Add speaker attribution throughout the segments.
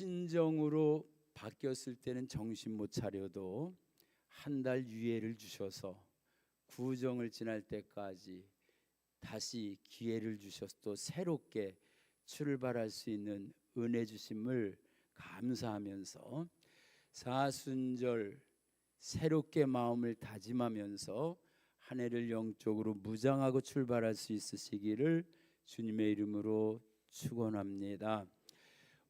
Speaker 1: 신정으로 바뀌었을 때는 정신 못 차려도 한 달 유예를 주셔서 구정을 지날 때까지 다시 기회를 주셔서 또 새롭게 출발할 수 있는 은혜 주심을 감사하면서 사순절 새롭게 마음을 다짐하면서 한 해를 영적으로 무장하고 출발할 수 있으시기를 주님의 이름으로 축원합니다.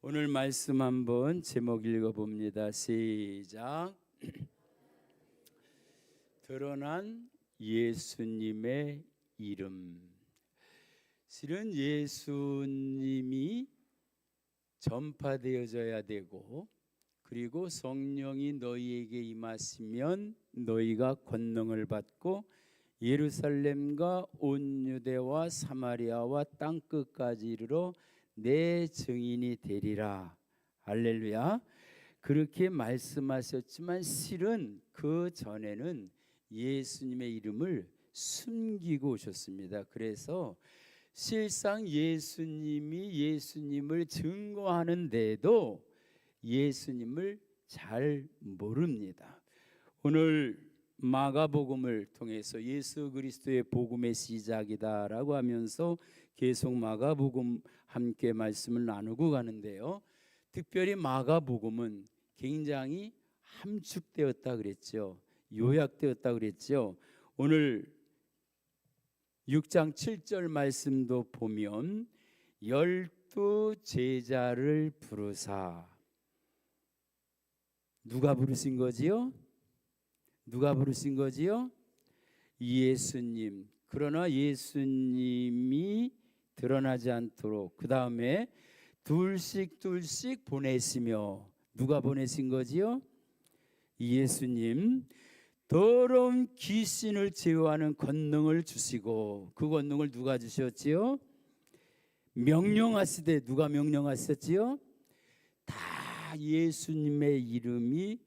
Speaker 1: 오늘 말씀 한번 제목 읽어봅니다. 시작. 드러난 예수님의 이름. 실은 예수님이 전파되어져야 되고, 그리고 성령이 너희에게 임하시면 너희가 권능을 받고 예루살렘과 온 유대와 사마리아와 땅끝까지 이르러 내 증인이 되리라. 할렐루야. 그렇게 말씀하셨지만 실은 그 전에는 예수님의 이름을 숨기고 오셨습니다. 그래서 실상 예수님이 예수님을 증거하는데도 예수님을 잘 모릅니다. 오늘 마가복음을 통해서 예수 그리스도의 복음의 시작이다라고 하면서 계속 마가복음 함께 말씀을 나누고 가는데요. 특별히 마가복음은 굉장히 함축되었다 그랬죠. 요약되었다 그랬죠. 오늘 6장 7절 말씀도 보면 12 제자를 부르사. 누가 부르신 거지요? 누가 부르신 거지요? 예수님. 그러나 예수님이 드러나지 않도록 그 다음에 둘씩 보내시며, 누가 보내신 거지요? 예수님. 더러운 귀신을 제어하는 권능을 주시고, 그 권능을 누가 주셨지요? 명령하시되, 누가 명령하셨지요? 다 예수님의 이름이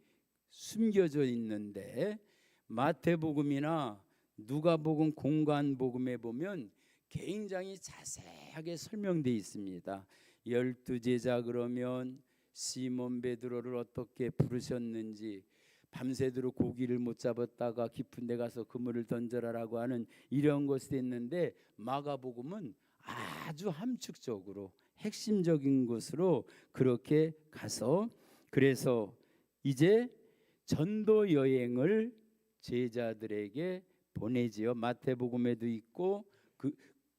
Speaker 1: 숨겨져 있는데 마태복음이나 누가복음, 공관복음에 보면 굉장히 자세하게 설명되어 있습니다. 12 제자 그러면 시몬 베드로를 어떻게 부르셨는지, 밤새도록 고기를 못 잡았다가 깊은 데 가서 그물을 던져라라고 하는 이런 것이 됐는데, 마가복음은 아주 함축적으로 핵심적인 것으로 그렇게 가서, 그래서 이제 전도 여행을 제자들에게 보내지요. 마태복음에도 있고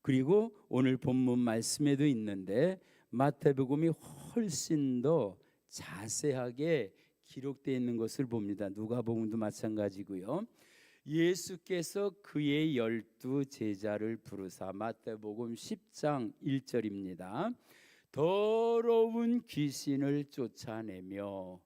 Speaker 1: 그리고 오늘 본문 말씀에도 있는데, 마태복음이 훨씬 더 자세하게 기록되어 있는 것을 봅니다. 누가복음도 마찬가지고요. 예수께서 그의 12 제자를 부르사, 마태복음 10장 1절입니다. 더러운 귀신을 쫓아내며,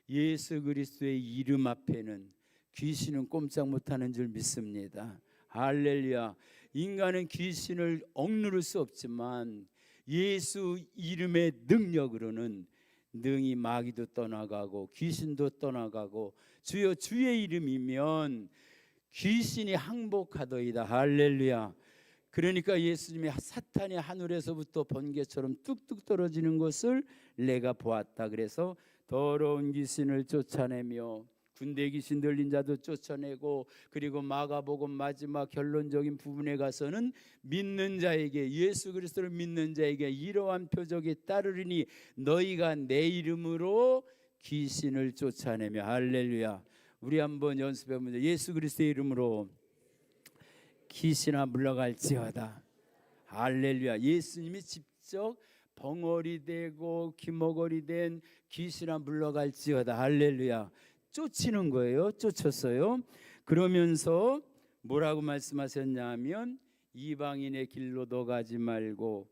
Speaker 1: 예수 그리스도의 이름 앞에는 귀신은 꼼짝 못하는 줄 믿습니다. 할렐루야. 인간은 귀신을 억누를 수 없지만 예수 이름의 능력으로는 능히 마귀도 떠나가고 귀신도 떠나가고, 주여 주의 이름이면 귀신이 항복하더이다. 할렐루야. 그러니까 예수님이 사탄이 하늘에서부터 번개처럼 뚝뚝 떨어지는 것을 내가 보았다. 그래서 더러운 귀신을 쫓아내며 군대 귀신 들린 자도 쫓아내고, 그리고 마가복음 마지막 결론적인 부분에 가서는 믿는 자에게, 예수 그리스도를 믿는 자에게 이러한 표적이 따르리니 너희가 내 이름으로 귀신을 쫓아내며. 할렐루야. 우리 한번 연습해보자. 예수 그리스도의 이름으로 귀신아 물러갈지어다. 할렐루야. 예수님이 직접 벙어리 되고 기머거리 된 귀신아 물러갈지어다. 할렐루야. 쫓이는 거예요. 쫓았어요. 그러면서 뭐라고 말씀하셨냐면, 이방인의 길로도 가지 말고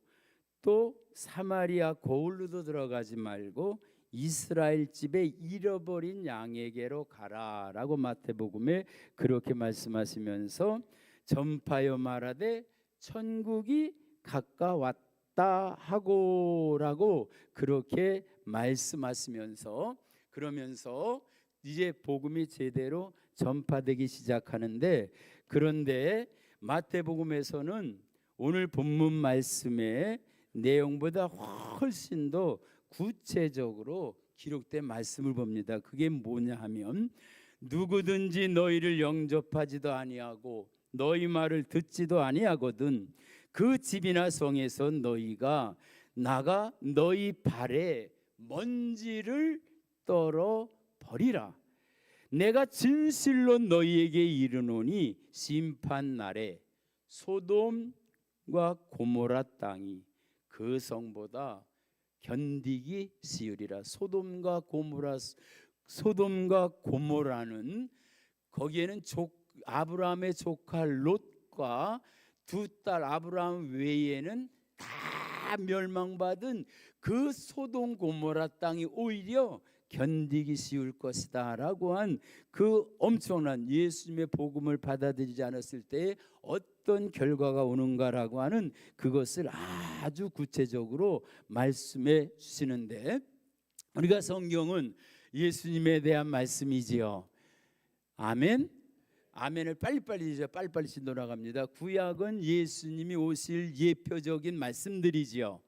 Speaker 1: 또 사마리아 고을로도 들어가지 말고 이스라엘 집에 잃어버린 양에게로 가라라고 마태복음에 그렇게 말씀하시면서 전파여 말하되 천국이 가까웠다 하고라고 그렇게 말씀하시면서, 그러면서 이제 복음이 제대로 전파되기 시작하는데, 그런데 마태복음에서는 오늘 본문 말씀의 내용보다 훨씬 더 구체적으로 기록된 말씀을 봅니다. 그게 뭐냐 하면 누구든지 너희를 영접하지도 아니하고 너희 말을 듣지도 아니하거든 그 집이나 성에서 너희가 나가 너희 발에 먼지를 떨어 버리라. 내가 진실로 너희에게 이르노니 심판 날에 소돔과 고모라 땅이 그 성보다 견디기 쉬우리라. 소돔과 고모라는 거기에는 아브라함의 조카 롯과 두 딸 아브라함 외에는 다 멸망받은 그 소돔 고모라 땅이 오히려 견디기 쉬울 것이다 라고 한 그 엄청난 예수님의 복음을 받아들이지 않았을 때 어떤 결과가 오는가라고 하는 그것을 아주 구체적으로 말씀해 주시는데, 우리가 성경은 예수님에 대한 말씀이지요. 아멘. 아멘을 빨리빨리 돌아갑니다. 구약은 예수님이 오실 예표적인 말씀들이지요.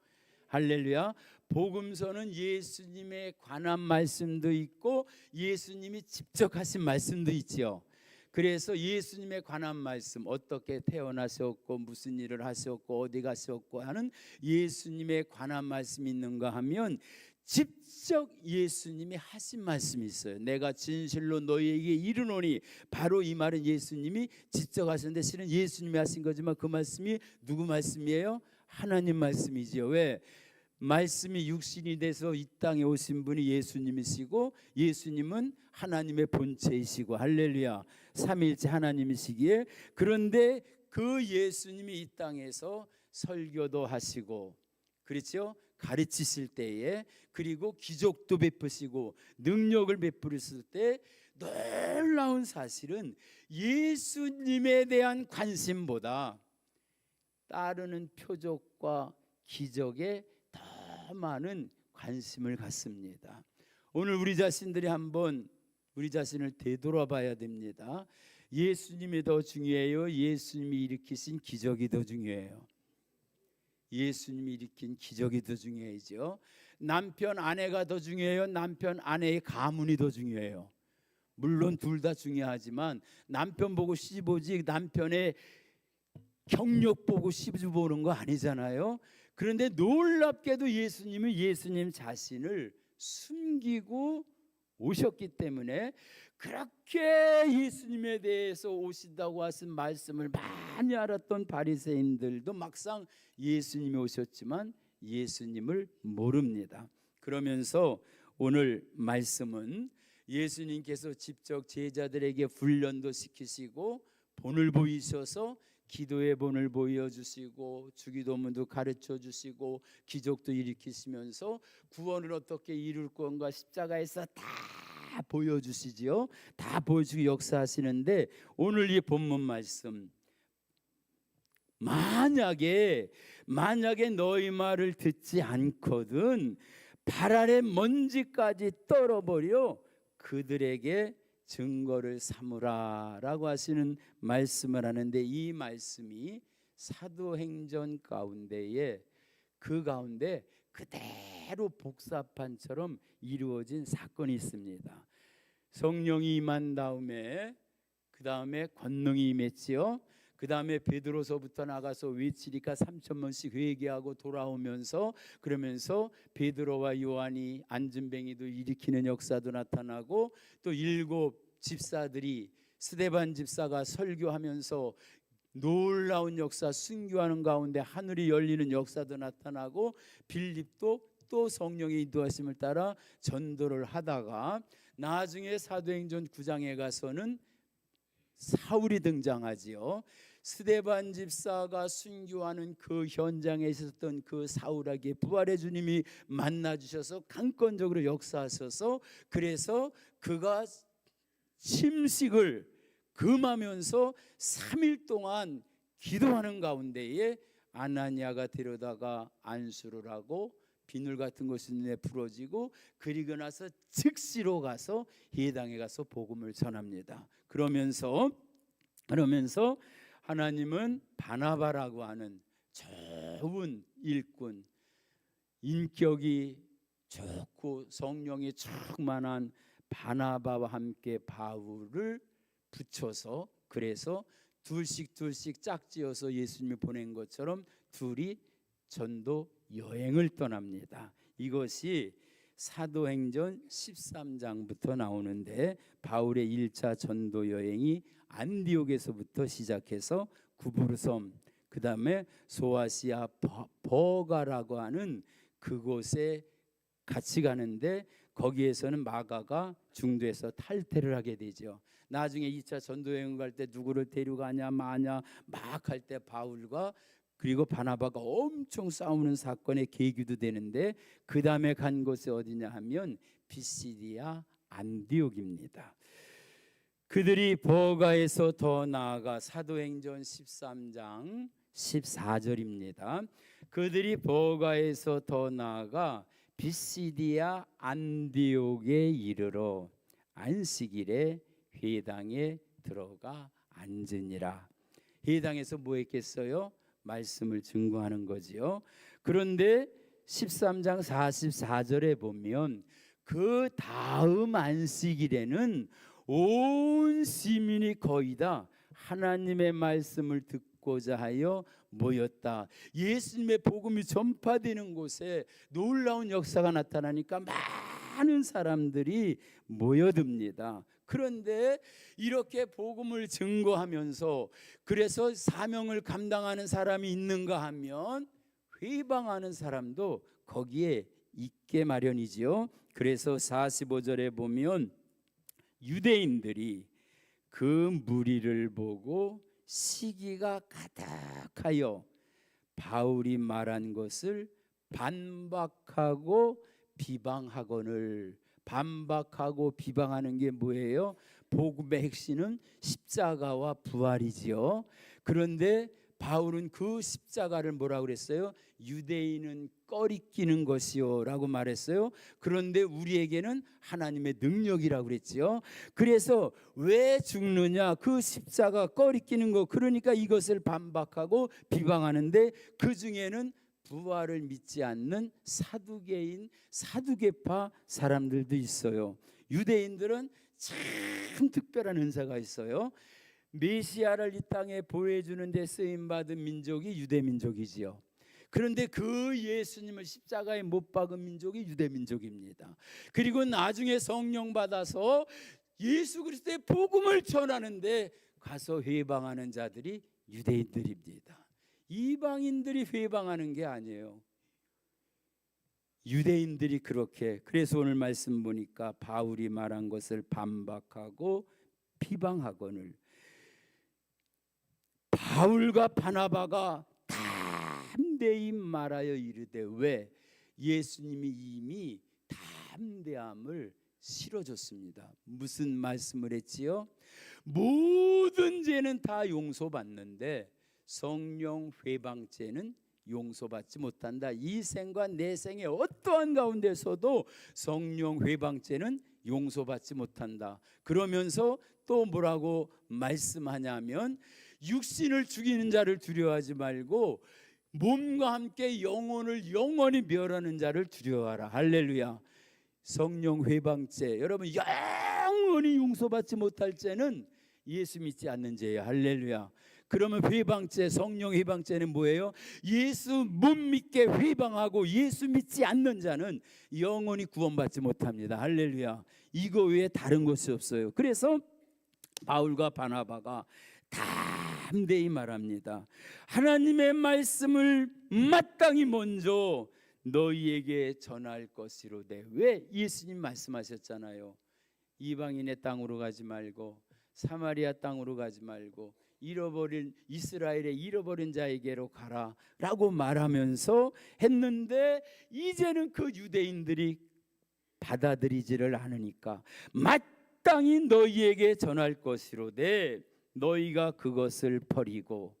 Speaker 1: 할렐루야. 복음서는 예수님에 관한 말씀도 있고 예수님이 직접 하신 말씀도 있지요. 그래서 예수님에 관한 말씀, 어떻게 태어나셨고 무슨 일을 하셨고 어디 가셨고 하는 예수님에 관한 말씀이 있는가 하면 직접 예수님이 하신 말씀이 있어요. 내가 진실로 너희에게 이르노니, 바로 이 말은 예수님이 직접 하셨는데 실은 예수님이 하신 거지만 그 말씀이 누구 말씀이에요? 하나님 말씀이지요. 왜? 말씀이 육신이 돼서 이 땅에 오신 분이 예수님이시고 예수님은 하나님의 본체이시고, 할렐루야, 삼위일체 하나님이시기에, 그런데 그 예수님이 이 땅에서 설교도 하시고, 그렇죠? 가르치실 때에, 그리고 기적도 베푸시고 능력을 베푸셨을 때 놀라운 사실은 예수님에 대한 관심보다 따르는 표적과 기적에 더 많은 관심을 갖습니다. 오늘 우리 자신들이 한번 우리 자신을 되돌아봐야 됩니다. 예수님이 더 중요해요? 예수님이 일으키신 기적이 더 중요해요? 예수님이 일으킨 기적이 더 중요하죠. 남편 아내가 더 중요해요? 남편 아내의 가문이 더 중요해요? 물론 둘 다 중요하지만 남편 보고 시집 오지 남편의 경력 보고 시집 보는 거 아니잖아요. 그런데 놀랍게도 예수님은 예수님 자신을 숨기고 오셨기 때문에 그렇게 예수님에 대해서 오신다고 하신 말씀을 많이 알았던 바리새인들도 막상 예수님이 오셨지만 예수님을 모릅니다. 그러면서 오늘 말씀은 예수님께서 직접 제자들에게 훈련도 시키시고 본을 보이셔서 기도의 본을 보여주시고 주기도문도 가르쳐주시고 기적도 일으키시면서 구원을 어떻게 이룰 건가 십자가에서 다 보여주시지요. 다 보여주고 역사하시는데, 오늘 이 본문 말씀, 만약에 너희 말을 듣지 않거든 발 아래 먼지까지 떨어버려 그들에게 증거를 삼으라 라고 하시는 말씀을 하는데, 이 말씀이 사도행전 가운데에 그 가운데 그대로 복사판처럼 이루어진 사건이 있습니다. 성령이 임한 다음에 그 다음에 권능이 임했지요. 그 다음에 베드로서부터 나가서 외치니까 3,000번씩 회개하고 돌아오면서, 그러면서 베드로와 요한이 안진뱅이도 일으키는 역사도 나타나고, 또 7 집사들이 스데반 집사가 설교하면서 놀라운 역사 순교하는 가운데 하늘이 열리는 역사도 나타나고, 빌립도 또 성령의 인도하심을 따라 전도를 하다가 나중에 사도행전 9장에 가서는 사울이 등장하지요. 스데반 집사가 순교하는 그 현장에 있었던 그 사울에게 부활의 주님이 만나 주셔서 강권적으로 역사하셔서, 그래서 그가 침식을 금하면서 3일 동안 기도하는 가운데에 아나니아가 데려다가 안수를 하고 비늘 같은 것이 눈에 부러지고, 그리고 나서 즉시로 가서 예당에 가서 복음을 전합니다. 그러면서 하나님은 바나바라고 하는 좋은 일꾼, 인격이 좋고 성령이 충만한 바나바와 함께 바울을 붙여서, 그래서 둘씩 짝지어서 예수님이 보낸 것처럼 둘이 전도 여행을 떠납니다. 이것이 사도행전 13장부터 나오는데, 바울의 1차 전도 여행이 안디옥에서부터 시작해서 구브르섬, 그 다음에 소아시아 버가라고 하는 그곳에 같이 가는데, 거기에서는 마가가 중도에서 탈퇴를 하게 되죠. 나중에 2차 전도여행 갈 때 누구를 데려가냐 마냐 막 할 때 바울과 그리고 바나바가 엄청 싸우는 사건의 계기도 되는데, 그 다음에 간 곳이 어디냐 하면 비시디아 안디옥입니다. 그들이 버가에서 더 나아가, 사도행전 13장 14절입니다. 그들이 버가에서 더 나아가 비시디아 안디옥에 이르러 안식일에 회당에 들어가 앉으니라. 회당에서 뭐 했겠어요? 말씀을 증거하는 거지요. 그런데 13장 44절에 보면 그 다음 안식일에는 온 시민이 거의 다 하나님의 말씀을 듣고자 하여 모였다. 예수님의 복음이 전파되는 곳에 놀라운 역사가 나타나니까 많은 사람들이 모여듭니다. 그런데 이렇게 복음을 증거하면서, 그래서 사명을 감당하는 사람이 있는가 하면 회방하는 사람도 거기에 있게 마련이지요. 그래서 45절에 보면 유대인들이 그 무리를 보고 시기가 가득하여 바울이 말한 것을 반박하고 비방하거늘. 반박하고 비방하는 게 뭐예요? 복음의 핵심은 십자가와 부활이지요. 그런데 바울은 그 십자가를 뭐라고 그랬어요? 유대인은 꺼리끼는 것이요 라고 말했어요. 그런데 우리에게는 하나님의 능력이라고 그랬지요. 그래서 왜 죽느냐, 그 십자가 꺼리끼는 거, 그러니까 이것을 반박하고 비방하는데, 그 중에는 부활을 믿지 않는 사두개인, 사두개파 사람들도 있어요. 유대인들은 참 특별한 은사가 있어요. 메시아를 이 땅에 보여주는 데 쓰임받은 민족이 유대민족이지요. 그런데 그 예수님을 십자가에 못 박은 민족이 유대민족입니다. 그리고 나중에 성령 받아서 예수 그리스도의 복음을 전하는데 가서 회방하는 자들이 유대인들입니다. 이방인들이 회방하는 게 아니에요. 유대인들이 그렇게. 그래서 오늘 말씀 보니까 바울이 말한 것을 반박하고 비방하거늘. 바울과 바나바가 담대히 말하여 이르되, 왜? 예수님이 이미 담대함을 실어줬습니다. 무슨 말씀을 했지요? 모든 죄는 다 용서받는데 성령 회방죄는 용서받지 못한다. 이 생과 내 생의 어떠한 가운데서도 성령 회방죄는 용서받지 못한다. 그러면서 또 뭐라고 말씀하냐면, 육신을 죽이는 자를 두려워하지 말고 몸과 함께 영혼을 영원히 멸하는 자를 두려워하라. 할렐루야. 성령 회방죄, 여러분 영원히 용서받지 못할 죄는 예수 믿지 않는 죄예요. 할렐루야. 그러면 회방죄, 성령 회방죄는 뭐예요? 예수 못 믿게 회방하고 예수 믿지 않는 자는 영원히 구원받지 못합니다. 할렐루야. 이거 외에 다른 것이 없어요. 그래서 바울과 바나바가 담대히 말합니다. 하나님의 말씀을 마땅히 먼저 너희에게 전할 것이로되. 왜? 예수님 말씀하셨잖아요. 이방인의 땅으로 가지 말고 사마리아 땅으로 가지 말고 잃어버린 이스라엘의 잃어버린 자에게로 가라 라고 말하면서 했는데, 이제는 그 유대인들이 받아들이지를 않으니까 마땅히 너희에게 전할 것이로되 너희가 그것을 버리고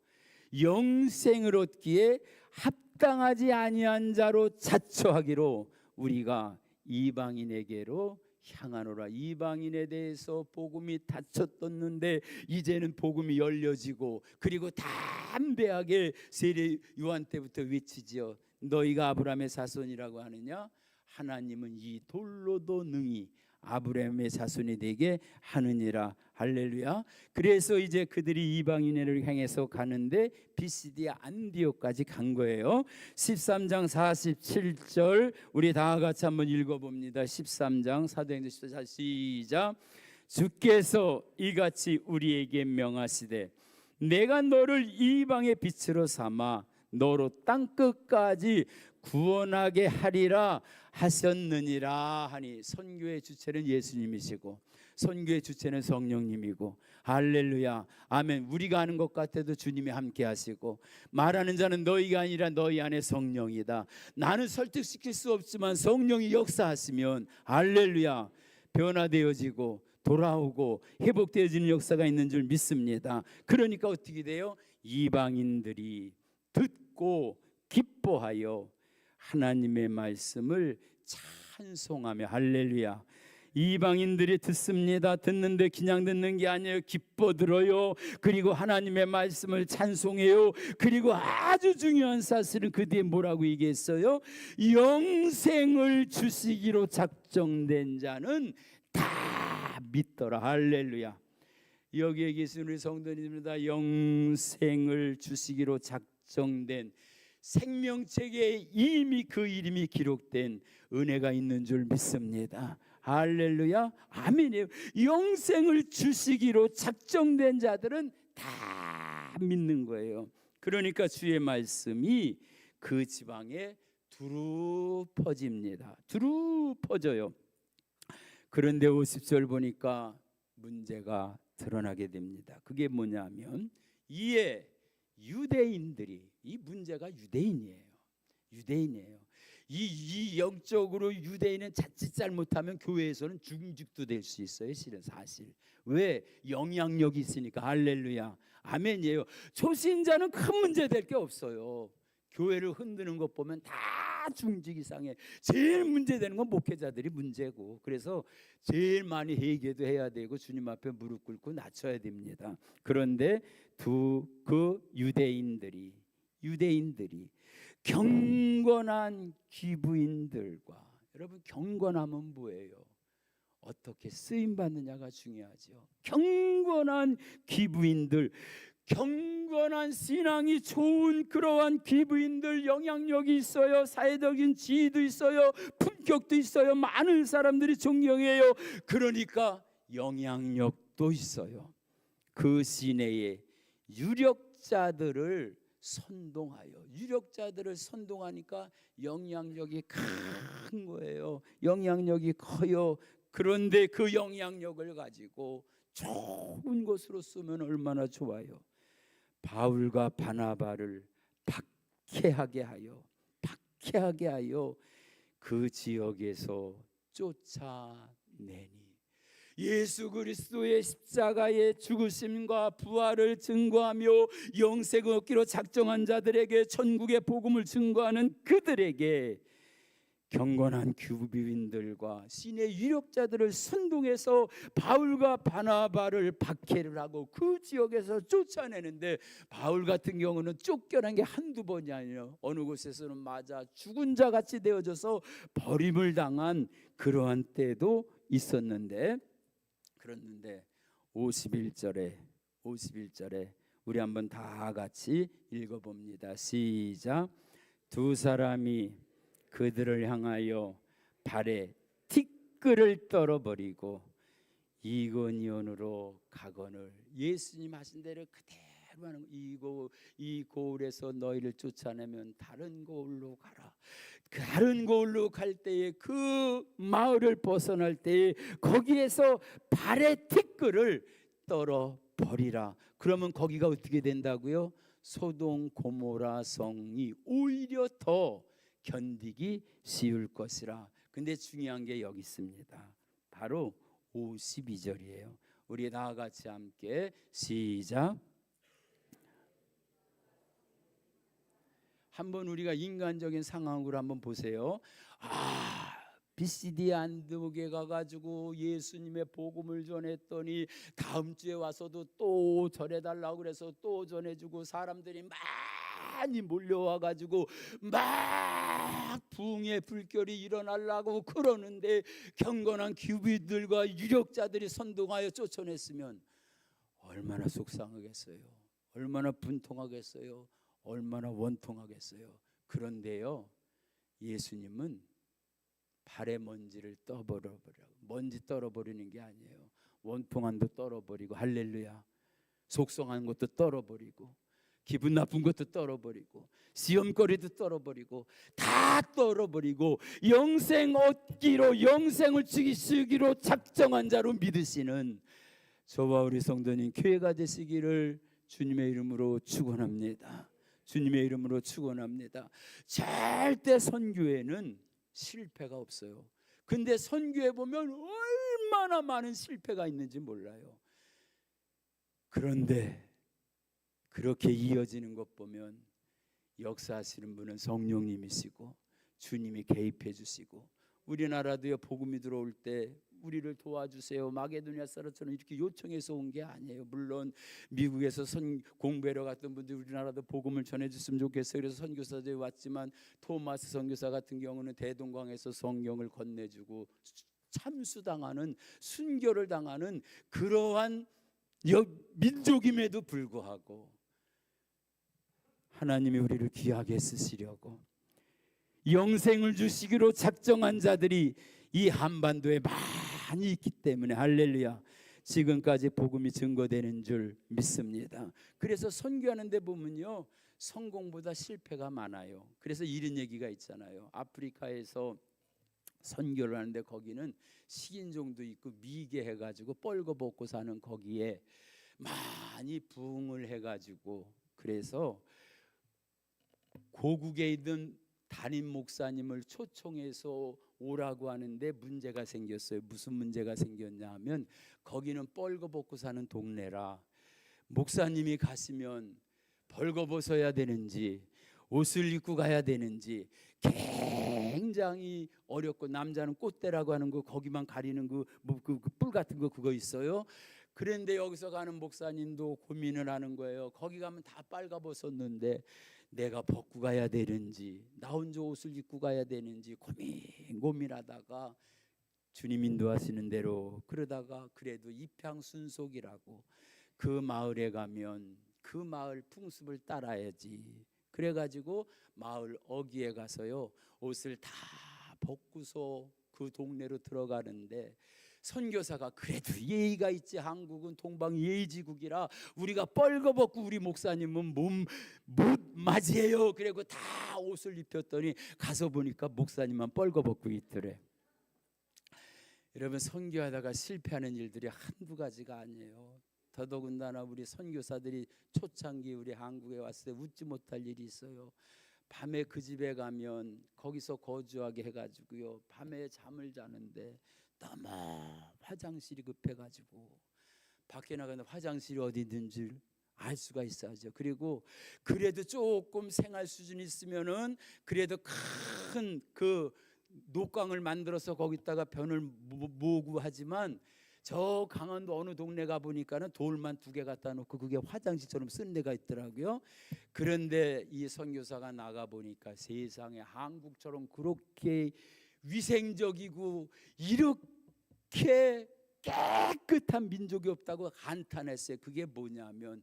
Speaker 1: 영생을 얻기에 합당하지 아니한 자로 자처하기로 우리가 이방인에게로 향하노라. 이방인에 대해서 복음이 닫혔었는데 이제는 복음이 열려지고, 그리고 담대하게 세례 요한 때부터 외치지요. 너희가 아브라함의 자손이라고 하느냐? 하나님은 이 돌로도 능히 아브라함의 자손이 되게 하느니라. 할렐루야. 그래서 이제 그들이 이방인을 향해서 가는데 비시디아 안디옥까지 간 거예요. 13장 47절 우리 다 같이 한번 읽어봅니다. 13장 사도행전 14절 시작. 주께서 이같이 우리에게 명하시되 내가 너를 이방의 빛으로 삼아 너로 땅끝까지 구원하게 하리라 하셨느니라 하니, 선교의 주체는 예수님이시고 선교의 주체는 성령님이고, 할렐루야 아멘. 우리가 하는 것 같아도 주님이 함께 하시고, 말하는 자는 너희가 아니라 너희 안에 성령이다. 나는 설득시킬 수 없지만 성령이 역사하시면 할렐루야 변화되어지고 돌아오고 회복되어지는 역사가 있는 줄 믿습니다. 그러니까 어떻게 돼요? 이방인들이 듣고 기뻐하여 하나님의 말씀을 찬송하며, 할렐루야. 이방인들이 듣습니다. 듣는데 그냥 듣는 게 아니에요. 기뻐 들어요. 그리고 하나님의 말씀을 찬송해요. 그리고 아주 중요한 사실은 그 뒤에 뭐라고 얘기했어요? 영생을 주시기로 작정된 자는 다 믿더라. 할렐루야. 여기에 계신 우리 성도님입니다. 영생을 주시기로 작정된, 생명책에 이미 그 이름이 기록된 은혜가 있는 줄 믿습니다. 할렐루야 아멘이에요. 영생을 주시기로 작정된 자들은 다 믿는 거예요. 그러니까 주의 말씀이 그 지방에 두루 퍼집니다. 두루 퍼져요. 그런데 50절 보니까 문제가 드러나게 됩니다. 그게 뭐냐면, 이에 유대인들이, 이 문제가 유대인이에요. 이 영적으로 유대인은 자칫 잘못하면 교회에서는 중직도 될 수 있어요. 실은 사실. 왜? 영향력이 있으니까. 할렐루야 아멘이에요. 초신자는 큰 문제 될 게 없어요. 교회를 흔드는 것 보면 다 중직 이상해. 제일 문제되는 건 목회자들이 문제고, 그래서 제일 많이 회개도 해야 되고 주님 앞에 무릎 꿇고 낮춰야 됩니다. 그런데 그 유대인들이 경건한 기부인들과, 여러분 경건하면 뭐예요? 어떻게 쓰임 받느냐가 중요하죠. 경건한 기부인들, 경건한 신앙이 좋은 그러한 기부인들, 영향력이 있어요. 사회적인 지위도 있어요. 품격도 있어요. 많은 사람들이 존경해요. 그러니까 영향력도 있어요. 그 시내에 유력자들을 선동하니까 영향력이 큰 거예요. 영향력이 커요. 그런데 그 영향력을 가지고 좋은 것으로 쓰면 얼마나 좋아요. 바울과 바나바를 박해하게 하여 그 지역에서 쫓아내니, 예수 그리스도의 십자가의 죽으심과 부활을 증거하며 영생을 얻기로 작정한 자들에게, 천국의 복음을 증거하는 그들에게 경건한 기부인들과 신의 유력자들을 선동해서 바울과 바나바를 박해를 하고 그 지역에서 쫓아내는데, 바울 같은 경우는 쫓겨난 게 한두 번이 아니에요. 어느 곳에서는 맞아 죽은 자 같이 되어져서 버림을 당한 그러한 때도 있었는데, 그랬는데 51절에 우리 한번 다 같이 읽어봅니다. 시작. 두 사람이 그들을 향하여 발에 티끌을 떨어버리고 이고니온으로 가거늘, 예수님 하신 대로 그대로 하는, 이 고을에서 너희를 쫓아내면 다른 고을로 가라. 다른 고을로 갈 때에, 그 마을을 벗어날 때에 거기에서 발에 티끌을 떨어버리라. 그러면 거기가 어떻게 된다고요? 소돔 고모라 성이 오히려 더 견디기 쉬울 것이라. 근데 중요한 게 여기 있습니다. 바로 52절이에요. 우리 다 같이 함께 시작. 한번 우리가 인간적인 상황으로 한번 보세요. 비시디아 안디옥에 가가지고 예수님의 복음을 전했더니 다음 주에 와서도 또 전해달라고 그래서 또 전해주고, 사람들이 많이 몰려와가지고 막 부흥의 불결이 일어나려고 그러는데 경건한 귀비들과 유력자들이 선동하여 쫓아냈으면 얼마나 속상하겠어요. 얼마나 분통하겠어요. 얼마나 원통하겠어요. 그런데요, 예수님은 발의 먼지를 떠버려버려. 먼지 떨어버리는 게 아니에요. 원통함도 떨어버리고, 할렐루야, 속성한 것도 떨어버리고, 기분 나쁜 것도 떨어버리고, 시험거리도 떨어버리고, 다 떨어버리고 영생 얻기로, 영생을 주시기로 작정한 자로 믿으시는 저와 우리 성도님 교회가 되시기를 주님의 이름으로 축원합니다. 주님의 이름으로 축원합니다. 절대 선교에는 실패가 없어요. 근데 선교에 보면 얼마나 많은 실패가 있는지 몰라요. 그런데 그렇게 이어지는 것 보면 역사하시는 분은 성령님이시고 주님이 개입해 주시고, 우리나라도요, 복음이 들어올 때 우리를 도와주세요, 마게도니아 사람처럼 이렇게 요청해서 온 게 아니에요. 물론 미국에서 공부하러 갔던 분들이 우리나라도 복음을 전해줬으면 좋겠어요. 그래서 선교사들이 왔지만 토마스 선교사 같은 경우는 대동강에서 성경을 건네주고 참수당하는, 순교를 당하는 그러한 민족임에도 불구하고 하나님이 우리를 귀하게 쓰시려고 영생을 주시기로 작정한 자들이 이 한반도에 많이 있기 때문에, 할렐루야, 지금까지 복음이 증거되는 줄 믿습니다. 그래서 선교하는 데 보면요, 성공보다 실패가 많아요. 그래서 이런 얘기가 있잖아요. 아프리카에서 선교를 하는데 거기는 식인종도 있고 미개 해가지고 뻘거벗고 사는 거기에 많이 부흥을 해가지고, 그래서 고국에 있는 담임 목사님을 초청해서 오라고 하는데 문제가 생겼어요. 무슨 문제가 생겼냐 하면 거기는 뻘거벗고 사는 동네라 목사님이 가시면 벌거벗어야 되는지 옷을 입고 가야 되는지 굉장히 어렵고, 남자는 꽃대라고 하는 거 거기만 가리는 그 뿔 같은 거 그거 있어요. 그런데 여기서 가는 목사님도 고민을 하는 거예요. 거기 가면 다 빨가벗었는데 내가 벗고 가야 되는지 나 혼자 옷을 입고 가야 되는지 고민하다가 주님 인도하시는 대로 그러다가 그래도 입향순속이라고 그 마을에 가면 그 마을 풍습을 따라야지, 그래가지고 마을 어귀에 가서요 옷을 다 벗고서 그 동네로 들어가는데, 선교사가 그래도 예의가 있지, 한국은 동방 예의지국이라 우리가 뻘거벗고 우리 목사님은 못 맞이해요. 그리고 다 옷을 입혔더니 가서 보니까 목사님만 뻘거벗고 있더래. 여러분, 선교하다가 실패하는 일들이 한두 가지가 아니에요. 더더군다나 우리 선교사들이 초창기 우리 한국에 왔을 때 웃지 못할 일이 있어요. 밤에 그 집에 가면 거기서 거주하게 해가지고요, 밤에 잠을 자는데 너무 화장실이 급해가지고 밖에 나가는데 화장실이 어디 있는지 알 수가 있어야죠. 그리고 그래도 조금 생활 수준이 있으면은 그래도 큰 그 녹강을 만들어서 거기다가 변을 모으고 하지만, 저 강원도 어느 동네 가 보니까는 돌만 2개 갖다 놓고 그게 화장실처럼 쓴 데가 있더라고요. 그런데 이 선교사가 나가 보니까 세상에 한국처럼 그렇게 위생적이고 이렇게 깨끗한 민족이 없다고 한탄했어요. 그게 뭐냐면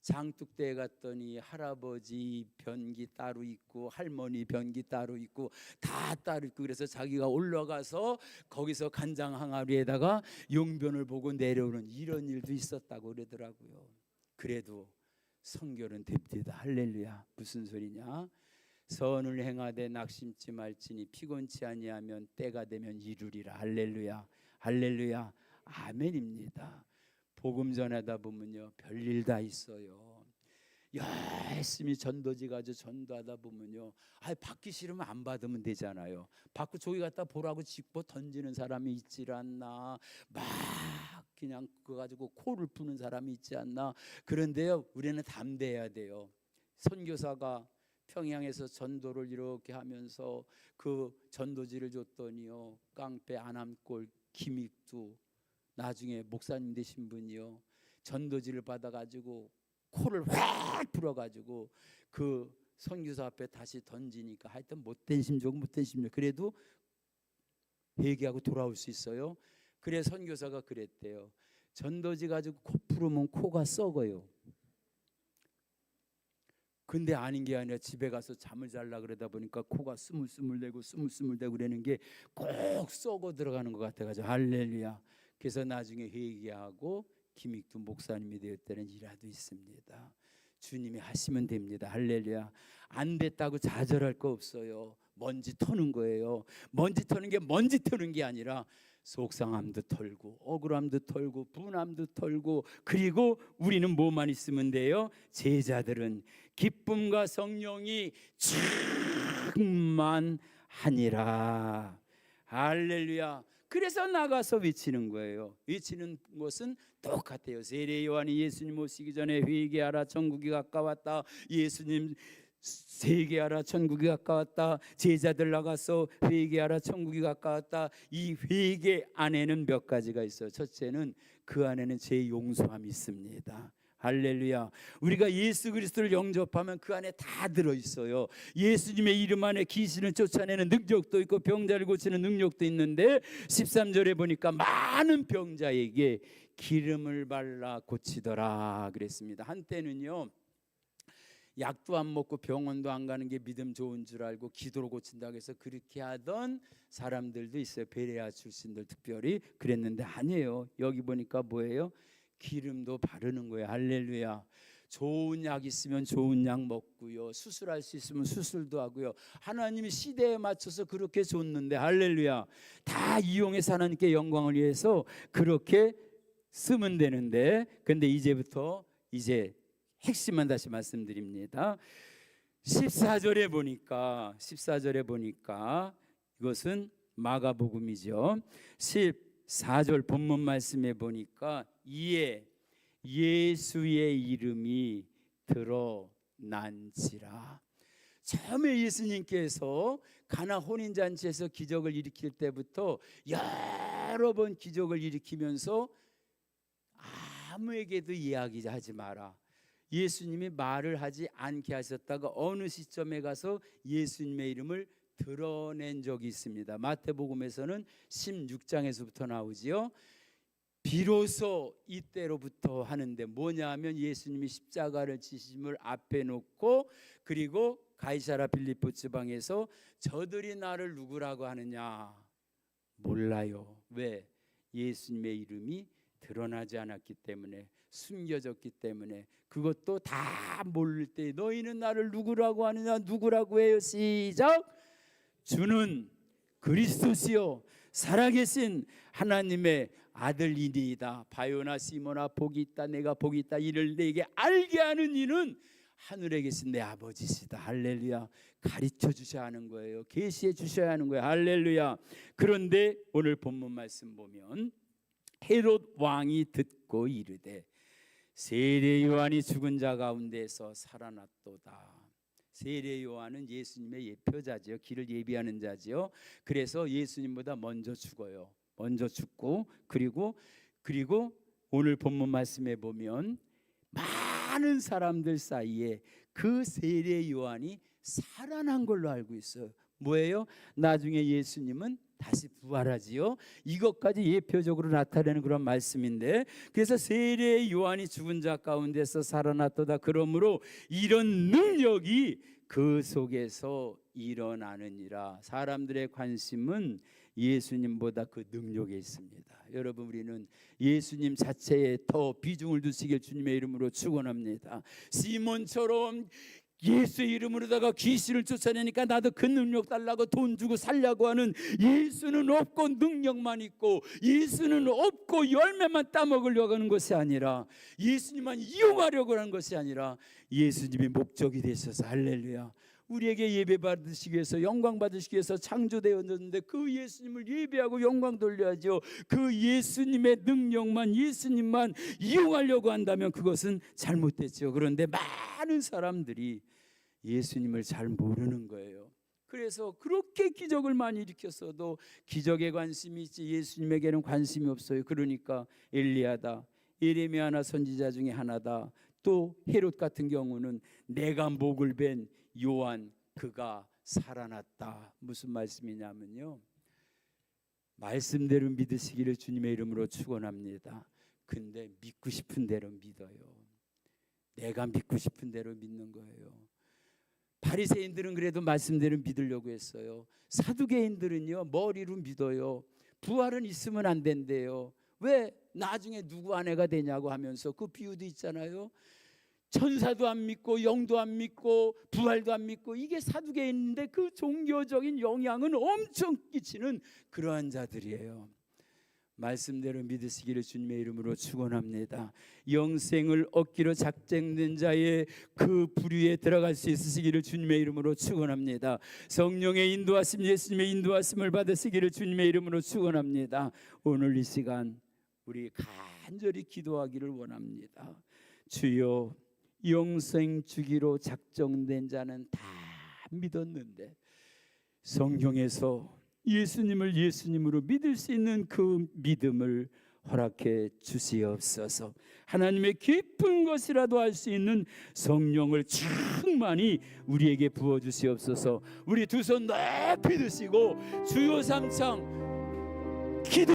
Speaker 1: 장독대에 갔더니 할아버지 변기 따로 있고 할머니 변기 따로 있고 다 따로 있고, 그래서 자기가 올라가서 거기서 간장 항아리에다가 용변을 보고 내려오는 이런 일도 있었다고 그러더라고요. 그래도 선교는 됩니다. 할렐루야. 무슨 소리냐? 선을 행하되 낙심치 말지니 피곤치 아니하면 때가 되면 이루리라. 할렐루야. 할렐루야. 아멘입니다. 복음 전하다 보면요 별일 다 있어요. 열심히 전도지 가지고 전도하다 보면요, 받기 싫으면 안 받으면 되잖아요. 받고 저기 갖다 보라고 짚고 던지는 사람이 있질 않나, 막 그냥 그거 가지고 코를 푸는 사람이 있지 않나. 그런데요 우리는 담대해야 돼요. 선교사가 평양에서 전도를 이렇게 하면서 그 전도지를 줬더니요, 깡패 안암골 김익두 나중에 목사님 되신 분이요, 전도지를 받아가지고 코를 확 풀어가지고 그 선교사 앞에 다시 던지니까 하여튼 못된 심정 그래도 회개하고 돌아올 수 있어요. 그래 선교사가 그랬대요. 전도지 가지고 코 풀으면 코가 썩어요. 근데 아닌 게 아니라 집에 가서 잠을 잘라 그러다 보니까 코가 스물스물대고 그러는 게 꼭 썩어 들어가는 것 같아가지고 할렐루야. 그래서 나중에 회개하고 김익두 목사님이 되었다는 일화도 있습니다. 주님이 하시면 됩니다. 할렐루야. 안 됐다고 좌절할 거 없어요. 먼지 터는 거예요. 먼지 터는 게 먼지 터는 게 아니라 속상함도 털고 억울함도 털고 분함도 털고, 그리고 우리는 뭐만 있으면 돼요? 제자들은 기쁨과 성령이 충만하니라. 할렐루야. 그래서 나가서 외치는 거예요. 외치는 것은 똑같아요. 세례 요한이 예수님 오시기 전에 회개하라 천국이 가까웠다. 예수님 회개하라 천국이 가까웠다. 제자들 나가서 회개하라 천국이 가까웠다. 이 회개 안에는 몇 가지가 있어요. 첫째는 그 안에는 죄 용서함이 있습니다. 할렐루야. 우리가 예수 그리스도를 영접하면 그 안에 다 들어있어요. 예수님의 이름 안에 귀신을 쫓아내는 능력도 있고 병자를 고치는 능력도 있는데 13절에 보니까 많은 병자에게 기름을 발라 고치더라 그랬습니다. 한때는요, 약도 안 먹고 병원도 안 가는 게 믿음 좋은 줄 알고 기도로 고친다고 해서 그렇게 하던 사람들도 있어요. 베레아 출신들 특별히 그랬는데 아니에요. 여기 보니까 뭐예요? 기름도 바르는 거예요. 할렐루야. 좋은 약 있으면 좋은 약 먹고요. 수술할 수 있으면 수술도 하고요. 하나님이 시대에 맞춰서 그렇게 줬는데 할렐루야. 다 이용해서 하나님께 영광을 위해서 그렇게 쓰면 되는데, 근데 이제부터 이제 핵심만 다시 말씀드립니다. 14절에 보니까 이것은 마가복음이죠. 14절 본문 말씀에 보니까 이에 예수의 이름이 드러난지라. 처음에 예수님께서 가나 혼인잔치에서 기적을 일으킬 때부터 여러 번 기적을 일으키면서 아무에게도 이야기하지 마라. 예수님이 말을 하지 않게 하셨다가 어느 시점에 가서 예수님의 이름을 드러낸 적이 있습니다. 마태복음에서는 16장에서부터 나오지요. 비로소 이때로부터 하는데 뭐냐 하면 예수님이 십자가를 지심을 앞에 놓고, 그리고 가이사라 빌립보 지방에서 저들이 나를 누구라고 하느냐 몰라요. 왜? 예수님의 이름이 드러나지 않았기 때문에, 숨겨졌기 때문에. 그것도 다 모를 때 너희는 나를 누구라고 하느냐? 누구라고 해요? 시작. 주는 그리스도시요 살아계신 하나님의 아들이니이다. 바요나 시모나 복이 있다. 내가 복이 있다. 이를 내게 알게 하는 이는 하늘에 계신 내 아버지시다. 할렐루야. 가르쳐 주셔야 하는 거예요. 계시해 주셔야 하는 거예요. 할렐루야. 그런데 오늘 본문 말씀 보면 헤롯 왕이 듣고 이르되 세례 요한이 죽은 자 가운데서 살아났도다. 세례 요한은 예수님의 예표자지요. 길을 예비하는 자지요. 그래서 예수님보다 먼저 죽어요. 먼저 죽고, 그리고 오늘 본문 말씀에 보면 많은 사람들 사이에 그 세례 요한이 살아난 걸로 알고 있어요. 뭐예요? 나중에 예수님은 다시 부활하지요. 이것까지 예표적으로 나타내는 그런 말씀인데, 그래서 세례 요한이 죽은 자 가운데서 살아났도다. 그러므로 이런 능력이 그 속에서 일어나느니라. 사람들의 관심은 예수님보다 그 능력에 있습니다. 여러분, 우리는 예수님 자체에 더 비중을 두시길 주님의 이름으로 축원합니다. 시몬처럼 예수의 이름으로다가 귀신을 쫓아내니까 나도 그 능력 달라고 돈 주고 살려고 하는 예수는 없고 능력만 있고, 예수는 없고 열매만 따먹으려고 하는 것이 아니라, 예수님만 이용하려고 하는 것이 아니라 예수님이 목적이 되셔서 할렐루야. 우리에게 예배 받으시기 위해서, 영광 받으시기 위해서 창조되었는데 그 예수님을 예배하고 영광 돌려야죠. 그 예수님의 능력만, 예수님만 이용하려고 한다면 그것은 잘못됐죠. 그런데 많은 사람들이 예수님을 잘 모르는 거예요. 그래서 그렇게 기적을 많이 일으켰어도 기적에 관심이 있지 예수님에게는 관심이 없어요. 그러니까 엘리야다, 예레미야나 선지자 중에 하나다. 또 헤롯 같은 경우는 내가 목을 벤 요한 그가 살아났다. 무슨 말씀이냐면요, 말씀대로 믿으시기를 주님의 이름으로 축원합니다. 근데 믿고 싶은 대로 믿어요. 내가 믿고 싶은 대로 믿는 거예요. 바리새인들은 그래도 말씀대로 믿으려고 했어요. 사두개인들은요, 머리로 믿어요. 부활은 있으면 안 된대요. 왜? 나중에 누구 아내가 되냐고 하면서 그 비유도 있잖아요. 천사도 안 믿고 영도 안 믿고 부활도 안 믿고, 이게 사두개인인데 그 종교적인 영향은 엄청 끼치는 그러한 자들이에요. 말씀대로 믿으시기를 주님의 이름으로 축원합니다. 영생을 얻기로 작정된 자의 그 부류에 들어갈 수 있으시기를 주님의 이름으로 축원합니다. 성령의 인도하심, 예수님의 인도하심을 받으시기를 주님의 이름으로 축원합니다. 오늘 이 시간 우리 간절히 기도하기를 원합니다. 주여, 영생 주기로 작정된 자는 다 믿었는데 성경에서 예수님을 예수님으로 믿을 수 있는 그 믿음을 허락해 주시옵소서. 하나님의 깊은 것이라도 알 수 있는 성령을 충만히 우리에게 부어 주시옵소서. 우리 두 손 높이 드시고 주여 삼창 기도